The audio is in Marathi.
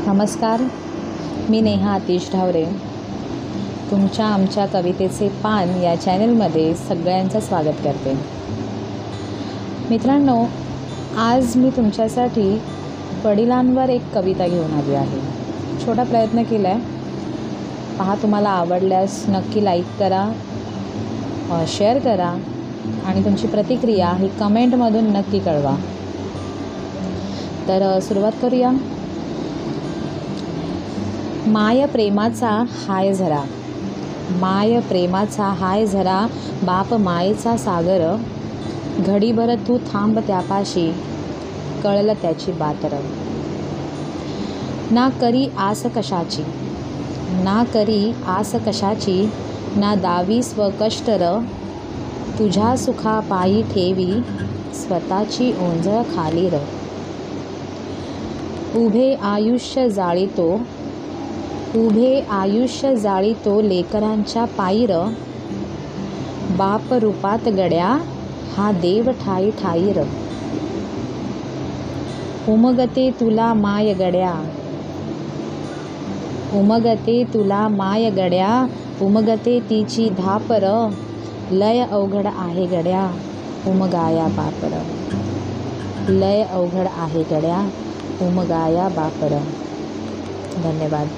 नमस्कार, मी नेहा आतिश ढावरे तुमच्या आमच्या कवितेचे पान या चॅनलमध्ये सगळ्यांचं स्वागत करते। मित्रांनो, आज मी तुमच्यासाठी वडिलांवर एक कविता घेऊन आली आहे। छोटा प्रयत्न केला आहे, पहा तुम्हाला आवडल्यास नक्की लाईक करा, शेअर करा आणि तुमची प्रतिक्रिया ही कमेंटमधून नक्की कळवा। तर सुरुवात करूया। माय प्रेमाचा हाय झरा, माय प्रेमाचा हाय झरा, बाप मायेचा सागर, घडीभर तू थांब त्यापाशी, कळलं त्याची बातर। ना करी आस कशाची, ना करी आस कशाची, ना दावी स्वकष्टर, तुझ्या सुखा पायी ठेवी स्वतःची ओंजळ खाली र। उभे आयुष्य जाळीतो, उभे आयुष्य जाळीतो लेकरांच्या पायीर, बाप रूपात गड्या हा देव ठाई ठाईर। उमगते तुला माय गड्या, उमगते तुला माय गड्या, उमगते तिची धापर, लय अवघड आहे गड्या उमगाया बापर, लय अवघड आहे गड्या उमगाया बापर। धन्यवाद।